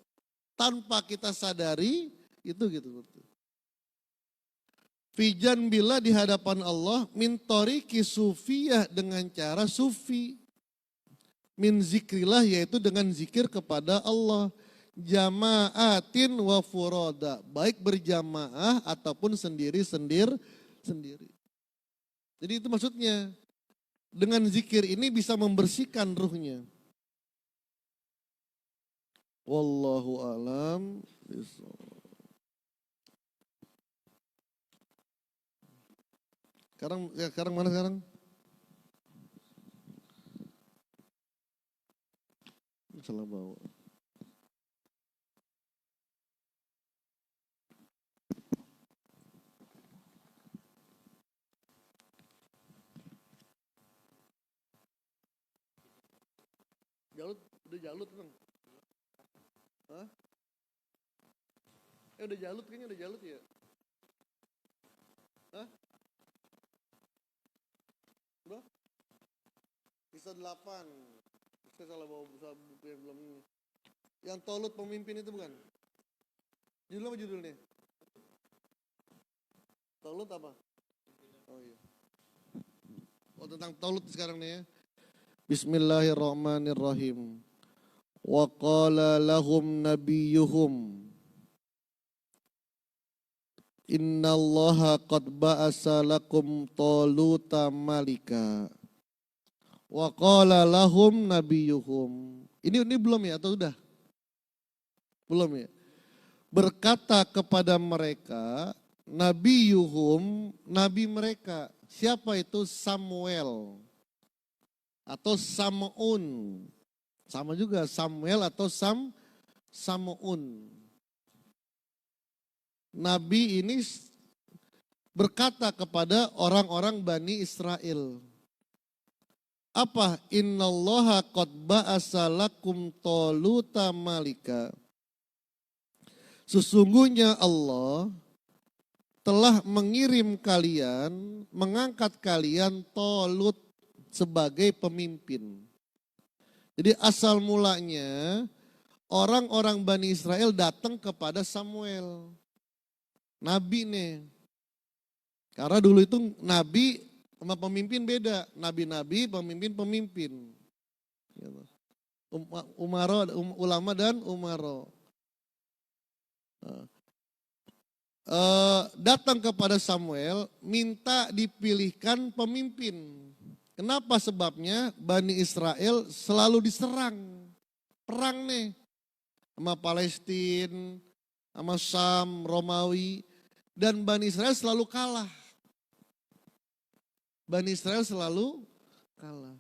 tanpa kita sadari, itu gitu. Fijan bila di hadapan Allah, min toriki sufiyah, dengan cara sufi. Min zikrillah, yaitu dengan zikir kepada Allah. Jama'atin wa furoda, baik berjamaah ataupun sendiri-sendiri. Jadi itu maksudnya. Dengan zikir ini bisa membersihkan ruhnya. Wallahu a'lam bishawab. Sekarang mana sekarang? Salah bawa. Udah jalut bang? Hah? Udah jalut, kayaknya udah jalut ya? Hah? Udah? Sisa 8. Saya salah bawa buku yang belum ini. Yang Tolut pemimpin itu bukan? Judulnya apa judulnya? Tolut apa? Oh iya. Oh tentang Tolut sekarang nih ya. Bismillahirrahmanirrahim. Wa qala lahum nabiyuhum innallaha qad ba'asa lakum Taluta malika. Wa qala lahum nabiyuhum. Ini belum ya atau udah? Belum ya. Berkata kepada mereka nabiyuhum, nabi mereka. Siapa itu? Samuel atau Samun. Sama juga Samuel atau Samun. Nabi ini berkata kepada orang-orang Bani Israel. Apa? Innallaha qad ba'asa lakum Taluta malika. Sesungguhnya Allah telah mengirim kalian, mengangkat kalian Talut sebagai pemimpin. Jadi asal mulanya orang-orang Bani Israel datang kepada Samuel. nabi nih. Karena dulu itu nabi sama pemimpin beda. Nabi-nabi, pemimpin-pemimpin. Gitu. Ulama dan umaro. Datang kepada Samuel, minta dipilihkan pemimpin. Kenapa sebabnya? Bani Israel selalu diserang. Perang nih. Sama Palestina, sama Syam, Romawi. Dan Bani Israel selalu kalah. Bani Israel selalu kalah.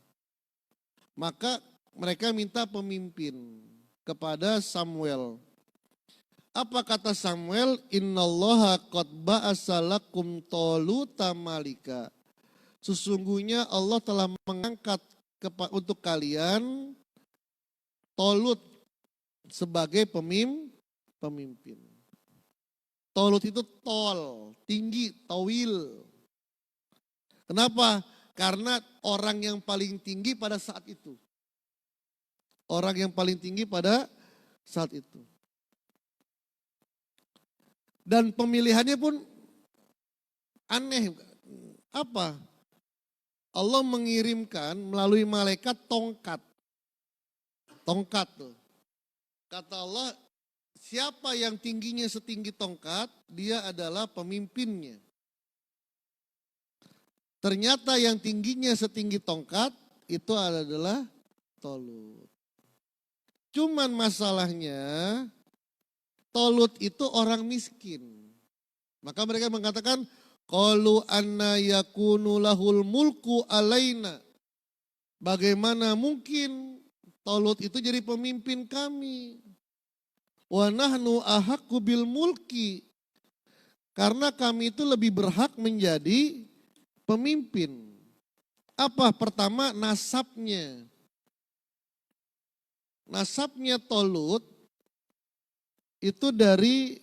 Maka mereka minta pemimpin kepada Samuel. Apa kata Samuel? Innallaha qad ba'asa lakum Taluta malika. Sesungguhnya Allah telah mengangkat untuk kalian Tolut sebagai pemimpin. Tolut itu tol, tinggi, tawil. Kenapa? Karena orang yang paling tinggi pada saat itu. Orang yang paling tinggi pada saat itu. Dan pemilihannya pun aneh. Apa? Allah mengirimkan melalui malaikat tongkat. Tongkat tuh. Kata Allah, siapa yang tingginya setinggi tongkat, dia adalah pemimpinnya. Ternyata yang tingginya setinggi tongkat itu adalah Tolut. Cuman masalahnya Tolut itu orang miskin. Maka mereka mengatakan, qalu anna yakunu lahul mulku alaina. Bagaimana mungkin Tolut itu jadi pemimpin kami? Wa nahnu ahaqqu bil mulki. Karena kami itu lebih berhak menjadi pemimpin. Apa? Pertama, nasabnya. Nasabnya Tolut itu dari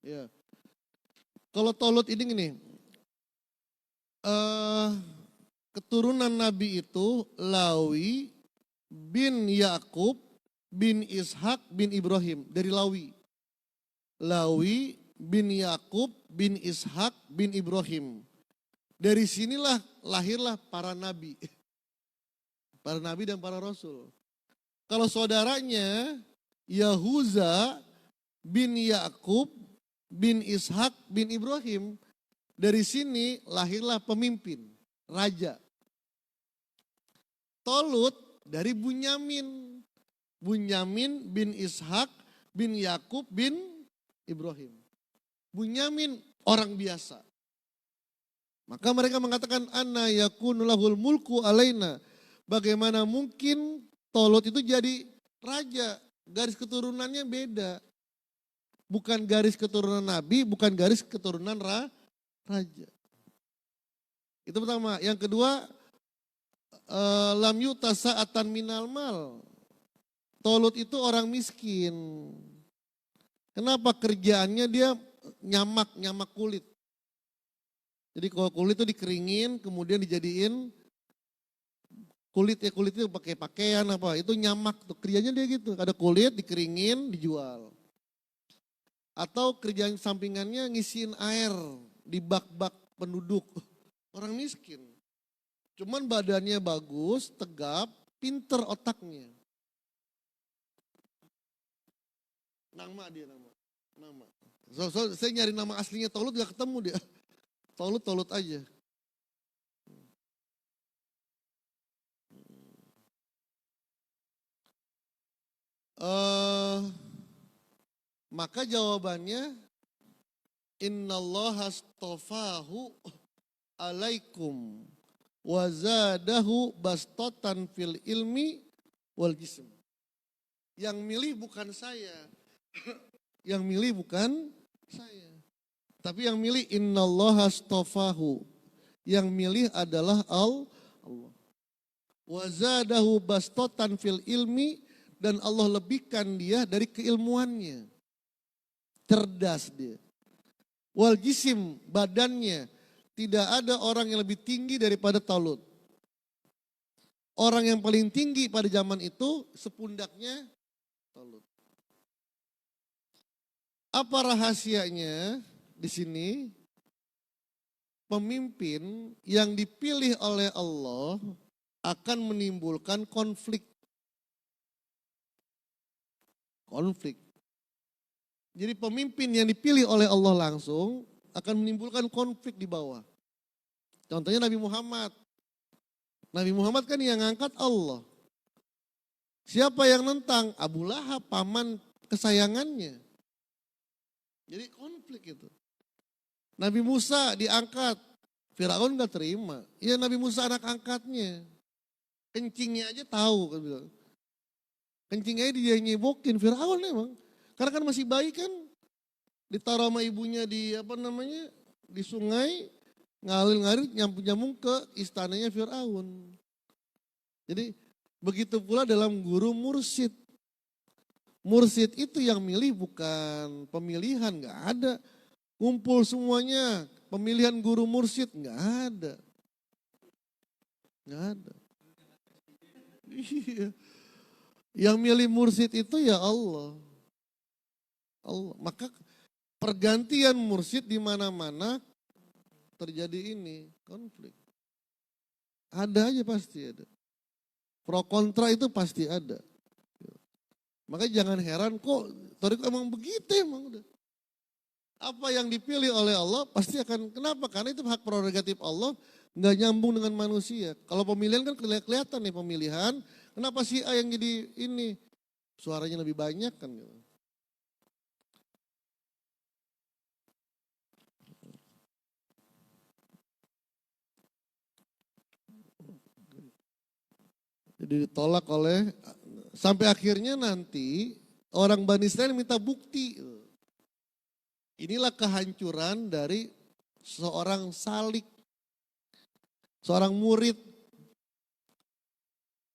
ya. Kalau Tolut ini gini, keturunan Nabi itu Lawi bin Yakub bin Ishak bin Ibrahim dari Lawi. Lawi bin Yakub bin Ishak bin Ibrahim. Dari sinilah lahirlah para nabi. Para nabi dan para rasul. Kalau saudaranya Yahuza bin Yakub bin Ishak bin Ibrahim, dari sini lahirlah pemimpin, raja. Tolut dari Bunyamin. Bunyamin bin Ishak bin Yakub bin Ibrahim. Bunyamin orang biasa. Maka mereka mengatakan anna yakunu lahul mulku alaina. Bagaimana mungkin Tolut itu jadi raja? Garis keturunannya beda. Bukan garis keturunan Nabi, bukan garis keturunan raja. Itu pertama. Yang kedua, lam yuta sa'atan minal mal. Tolut itu orang miskin. Kenapa? Kerjaannya dia nyamak kulit. Jadi kalau kulit itu dikeringin, kemudian dijadiin kulit itu pakai pakaian apa, itu nyamak tuh. Kerjanya dia gitu, ada kulit dikeringin, dijual. Atau kerjaan sampingannya ngisiin air di bak-bak penduduk. Orang miskin. Cuman badannya bagus, tegap, pinter otaknya. Nama dia nama. So, saya nyari nama aslinya Tolut gak ketemu dia. Tolut aja. Maka jawabannya innallaha astafahu alaikum wa zadahu bastatan fil ilmi wal jism. Yang milih bukan saya. Yang milih bukan saya. Tapi yang milih innallaha astafahu. Yang milih adalah Allah. Wa zadahu bastotan fil ilmi, dan Allah lebihkan dia dari keilmuannya. Cerdas dia. Wal jisim, badannya. Tidak ada orang yang lebih tinggi daripada Talut. Orang yang paling tinggi pada zaman itu sepundaknya Talut. Apa rahasianya di sini? Pemimpin yang dipilih oleh Allah akan menimbulkan konflik. Konflik. Jadi pemimpin yang dipilih oleh Allah langsung akan menimbulkan konflik di bawah. Contohnya Nabi Muhammad. Nabi Muhammad kan yang ngangkat Allah. Siapa yang nentang? Abu Lahab, paman kesayangannya. Jadi konflik itu. Nabi Musa diangkat, Firaun gak terima. Ya Nabi Musa anak angkatnya. Kencingnya aja tahu kan bilang. Kencingnya dia nyebokin Firaun emang. Karena kan masih bayi kan. Ditaruh sama ibunya di di sungai, ngalir-ngalir nyambung ke istananya Firaun. Jadi begitu pula dalam guru mursyid. Mursyid itu yang milih bukan pemilihan, gak ada. Kumpul semuanya, pemilihan guru mursyid gak ada. Gak ada. Iya. Yang milih mursyid itu ya Allah. Allah. Maka pergantian mursyid di mana-mana terjadi ini, konflik. Ada aja pasti ada. Pro kontra itu pasti ada. Makanya jangan heran kok Thariqah emang begitu emang udah. Apa yang dipilih oleh Allah pasti akan, kenapa? Karena itu hak prerogatif Allah, nggak nyambung dengan manusia. Kalau pemilihan kan kelihatan nih pemilihan, kenapa si A yang jadi ini? Suaranya lebih banyak kan gitu. Jadi ditolak oleh, sampai akhirnya nanti orang Bani Israel minta bukti. Inilah kehancuran dari seorang salik, seorang murid.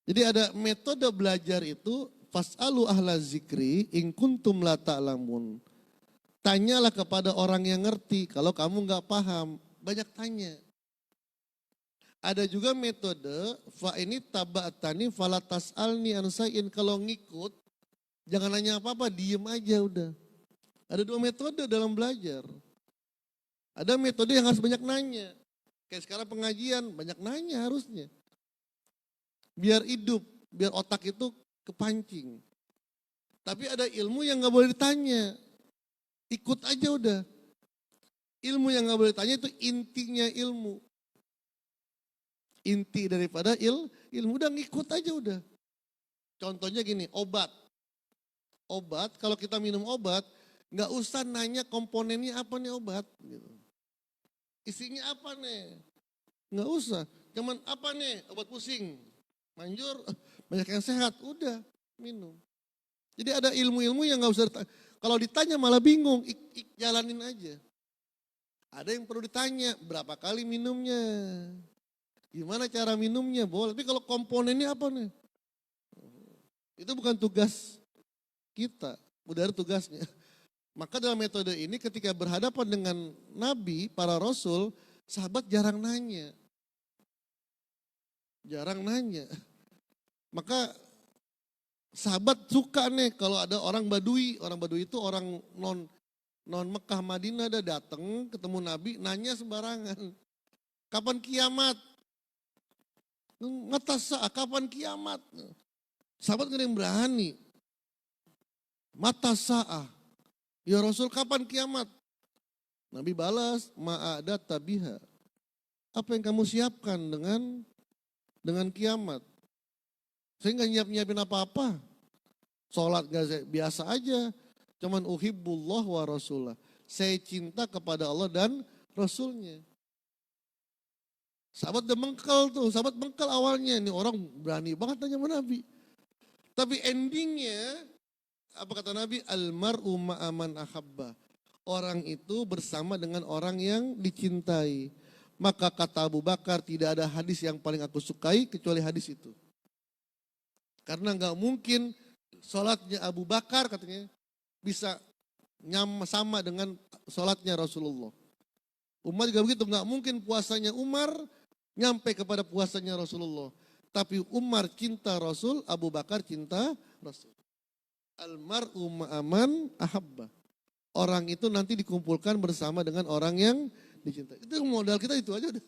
Jadi ada metode belajar itu, fas'alu ahla zikri in kuntum la ta'lamun. Tanyalah kepada orang yang ngerti, kalau kamu nggak paham, banyak tanya. Ada juga metode fa ini taba'tani falatas alni ansa'in, kalau ngikut jangan nanya apa-apa, diem aja udah. Ada dua metode dalam belajar. Ada metode yang harus banyak nanya. Kayak sekarang pengajian, banyak nanya harusnya. Biar hidup, biar otak itu kepancing. Tapi ada ilmu yang gak boleh ditanya. Ikut aja udah. Ilmu yang gak boleh ditanya itu intinya ilmu. Inti daripada ilmu udah ngikut aja udah. Contohnya gini, obat. Obat, kalau kita minum obat, nggak usah nanya komponennya apa nih obat. Gitu. Isinya apa nih? Nggak usah. Cuman apa nih? Obat pusing, manjur, banyak yang sehat, udah minum. Jadi ada ilmu-ilmu yang nggak usah kalau ditanya malah bingung, jalanin aja. Ada yang perlu ditanya, berapa kali minumnya? Gimana cara minumnya? Boleh. Tapi kalau komponennya apa nih? Itu bukan tugas kita, udah ada tugasnya. Maka dalam metode ini ketika berhadapan dengan Nabi, para Rasul, sahabat jarang nanya. Jarang nanya. Maka sahabat suka nih kalau ada orang Badui. Orang Badui itu orang non Mekah Madinah ada datang ketemu Nabi, nanya sembarangan. Kapan kiamat? Ngetas kapan kiamat? Sahabat gak ada yang berani. Mata sa'ah. Ya Rasul kapan kiamat? Nabi balas, ma'ada tabiha. Apa yang kamu siapkan dengan kiamat? Saya gak nyiapin apa-apa. Sholat gak biasa aja. Cuman uhibbullah wa rasulah. Saya cinta kepada Allah dan Rasulnya. Sahabat udah mengkel tuh, sahabat mengkel awalnya. Ini orang berani banget tanya sama Nabi. Tapi endingnya, apa kata Nabi? Almar'u ma'aman ahabba. Orang itu bersama dengan orang yang dicintai. Maka kata Abu Bakar, tidak ada hadis yang paling aku sukai kecuali hadis itu. Karena nggak mungkin sholatnya Abu Bakar katanya bisa sama dengan sholatnya Rasulullah. Umar juga begitu, nggak mungkin puasanya Umar nyampe kepada puasanya Rasulullah. Tapi Umar cinta Rasul, Abu Bakar cinta Rasul. Almar'u ma'aman ahabba. Orang itu nanti dikumpulkan bersama dengan orang yang dicintai. Itu modal kita itu aja udah.